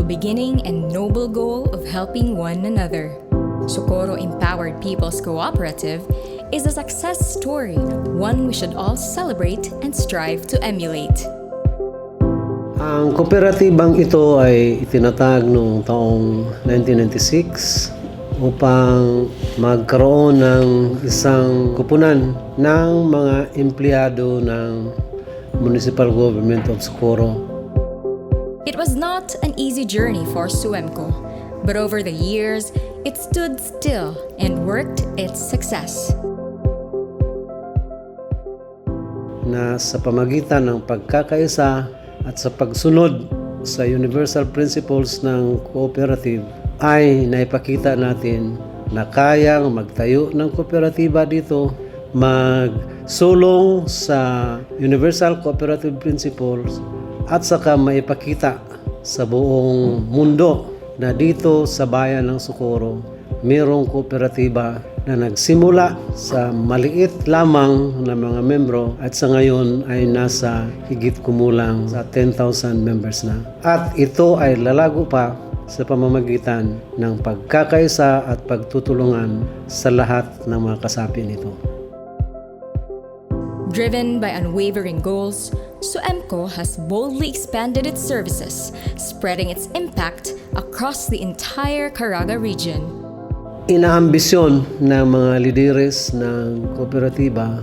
humble beginning and noble goal of helping one another. Socorro Empowered People's Cooperative is a success story, one we should all celebrate and strive to emulate. Ang kooperatibang ito ay itinatag noong taong 1996 upang magkaroon ng isang kupunan ng mga empleyado ng Municipal Government of Socorro. It was not an easy journey for SUEMCO, but over the years, it stood still and worked its success. Na sa pamagitan ng pagkakaisa at sa pagsunod sa universal principles ng cooperative ay naipakita natin na kayang magtayo ng kooperatiba dito, magsulong sa universal cooperative principles at saka maipakita sa buong mundo na dito sa bayan ng Socorro mayroong kooperatiba na nagsimula sa maliit lamang na mga membro at sa ngayon ay nasa higit kumulang sa 10,000 members na. At ito ay lalago pa sa pamamagitan ng pagkakaisa at pagtutulungan sa lahat ng mga kasapi nito. Driven by unwavering goals, SUEMCO has boldly expanded its services, spreading its impact across the entire Caraga region. Inaambisyon ng mga lideres ng kooperatiba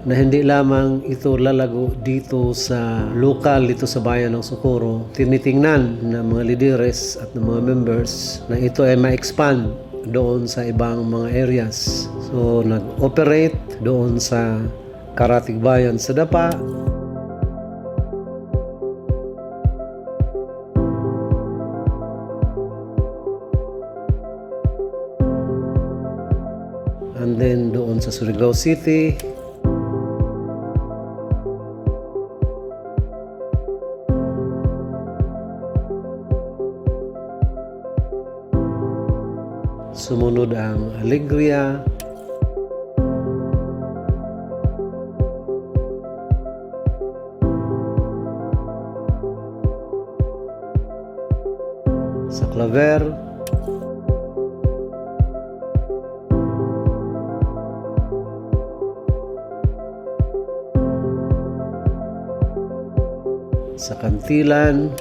na hindi lamang ito lalago dito sa lokal, dito sa bayan ng Socorro. Tinitingnan ng mga lideres at ng mga members na ito ay ma-expand doon sa ibang mga areas. So, nag-operate doon sa Karatig Bayan sa Dapa, and then doon sa Surigao City, sumunod ang Alegria, sa Claver, sa Kantilan,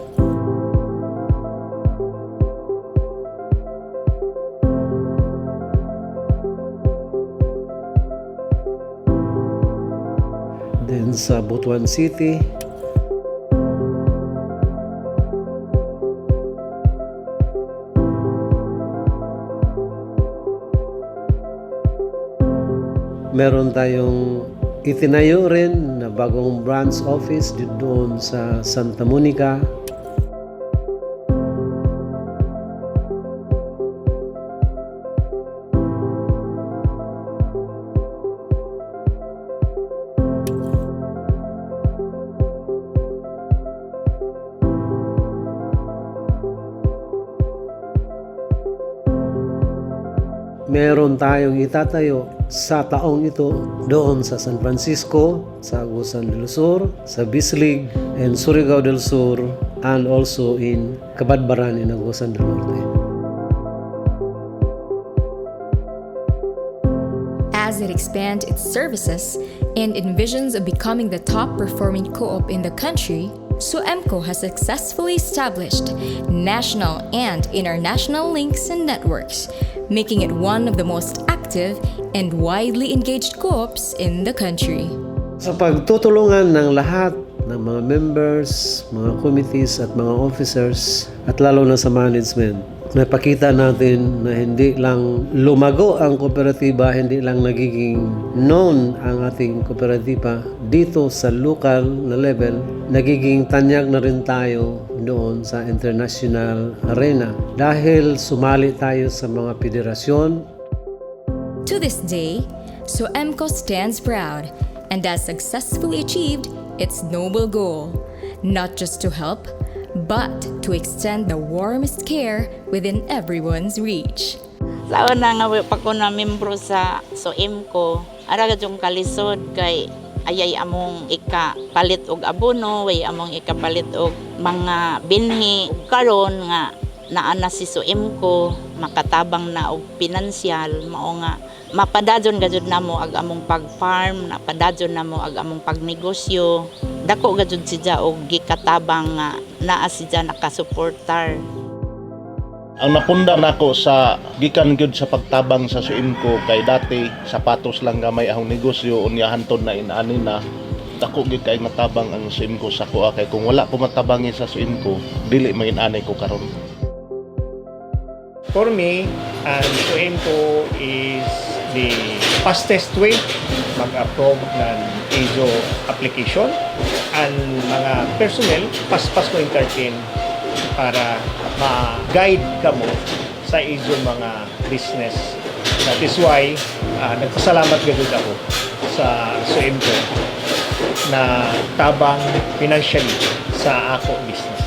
then sa Butuan City, meron tayong itinayo rin na bagong branch office doon sa Santa Monica. Meron tayong itatayo sa taong ito doon sa San Francisco, sa Agusan del Sur, sa Bislig, and Surigao del Sur, and also in Cabadbaran in Agusan del Norte. As it expands its services and envisions of becoming the top-performing co-op in the country, SUEMCO has successfully established national and international links and networks, making it one of the most active and widely engaged co-ops in the country. Sa pagtutulungan ng lahat ng mga members, mga committees at mga officers at lalo na sa management, napakita natin na hindi lang lumago ang kooperatiba, hindi lang nagiging known ang ating kooperatiba dito sa local na level, nagiging tanyag na rin tayo doon sa international arena dahil sumali tayo sa mga federasyon. To this day, SUEMCO stands proud and has successfully achieved its noble goal, not just to help, but to extend the warmest care within everyone's reach. Sa una nga pa ko na membro sa SUEMCO, aragad yung kalisod kay ayay among ikapalit og abono, way among ikapalit og mga binhi. Karon nga naana si Suemco, makatabang na og pinansyal, mao nga mapadadyon gajud namo ag among pag-farm, napadadyon namo ag among pagnegosyo. Dako gajud siya og gikatabang nga naa siya nakasuportar. Ang napunda nako sa gikan gyud sa pagtabang sa Suemco kay dati sapatos lang gamay ahong negosyo unya hantud na inaani na dako gyud kay matabang ang Suemco sa kuha kay kung wala ko matabangi sa Suemco dili manginanay ko karon. For me, ang Suemco is the fastest way mag-approve ng ISO application. Ang mga personnel, paspas mo entertain para ma-guide ka mo sa ISO mga business. That is why, nagpasalamat gano'n ako sa Suemco na tabang financially sa ako business.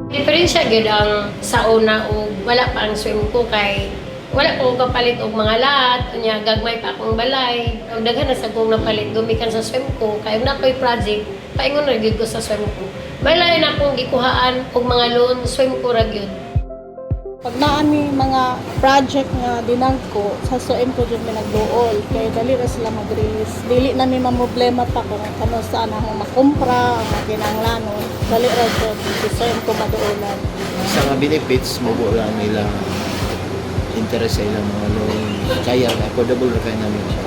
Diferensya gyud ang sa una og wala pa ang Suemco kay wala ko kapalit og mga lahat unya gagmay pa akong balay og daghan na sa kong napalit gumikan sa Suemco kay na ko'y project paingon ra gyud ko sa Suemco. May lain akong gikuhaan og mga loan Suemco ra gyud. Pag naani mga project nga dinagko sa Suemco jud mi nagduol kay dali ra sila mag-release. Dili na mi problema pa kung kano saan akong makumpra ang kinahanglanon. Dali ra jud si Suemco maduolan. Sa mga benefits mo lang nila interest sa ilang mga loan kaya affordable ra kay namin siya.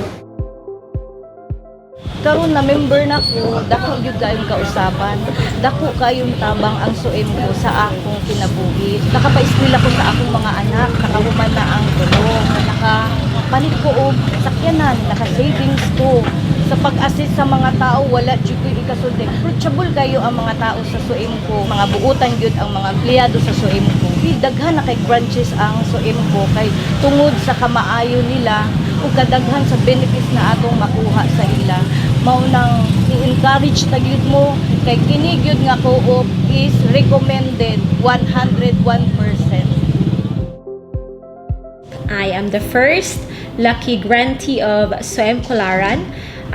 Karon na member na ko, dako gyud kayong kausaban. Dako kayong tabang ang Suemco sa akong kinabuhi. Nakapaeskwela ko sa akong mga anak, nakahuman na ang tulong, nakapalit ko og sakyanan, naka-savings ko. Sa pag-assist sa mga tao, wala jud ko ikasulti. Approachable kayo ang mga tao sa Suemco. Mga buutan gyud ang mga empleyado sa Suemco. Daghan na kay branches ang Suemco kay tungod sa kamaayo nila ug kadaghan sa benefits na atong makuha sa ila. Mao nang i-encourage ta gyud mo kay kini gyud nga co-op is recommended 101%. I am the first lucky grantee of Suemco Laran,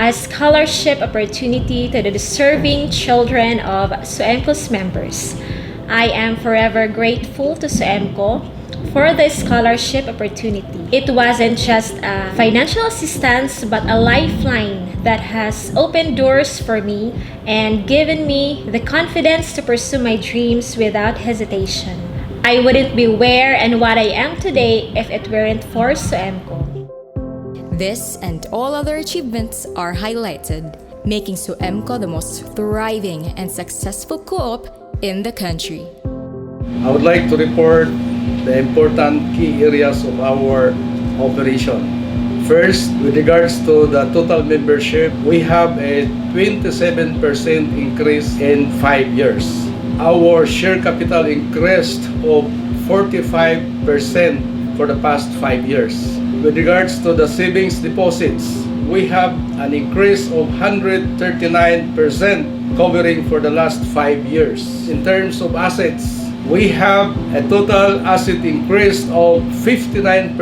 a scholarship opportunity to the deserving children of Suemco's members. I am forever grateful to Suemco for the scholarship opportunity. It wasn't just a financial assistance but a lifeline that has opened doors for me and given me the confidence to pursue my dreams without hesitation. I wouldn't be where and what I am today if it weren't for Suemco. This and all other achievements are highlighted, making Suemco the most thriving and successful co-op in the country. I would like to report the important key areas of our operation. First, with regards to the total membership, we have a 27% increase in 5 years. Our share capital increased of 45% for the past 5 years. With regards to the savings deposits, we have an increase of 139% covering for the last 5 years. In terms of assets, we have a total asset increase of 59%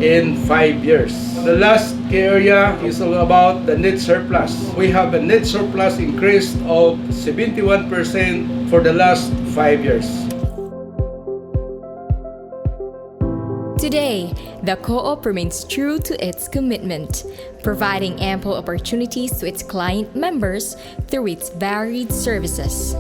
in 5 years. The last area is all about the net surplus. We have a net surplus increase of 71% for the last 5 years. Today, the co-op remains true to its commitment, providing ample opportunities to its client members through its varied services.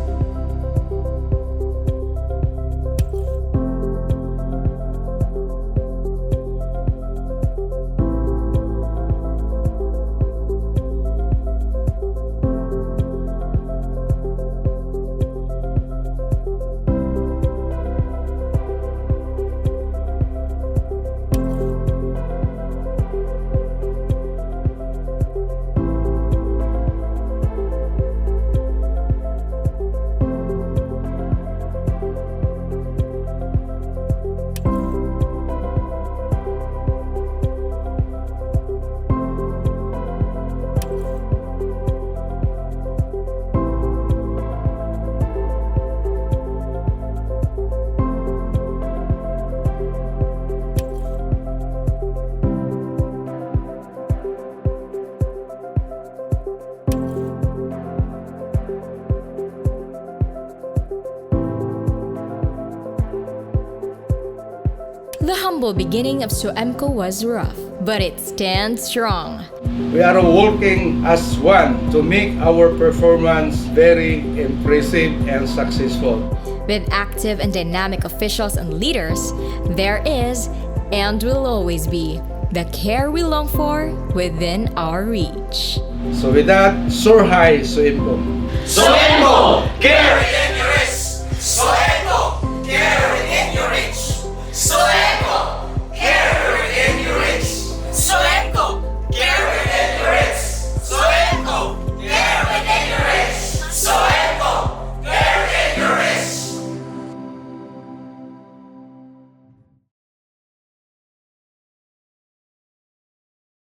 humble beginning of SUEMCO was rough, but it stands strong. We are working as one to make our performance very impressive and successful. With active and dynamic officials and leaders, there is, and will always be, the care we long for within our reach. So with that, soar high, SUEMCO. SUEMCO, care within your reach. SUEMCO, care within your reach. SUEMCO.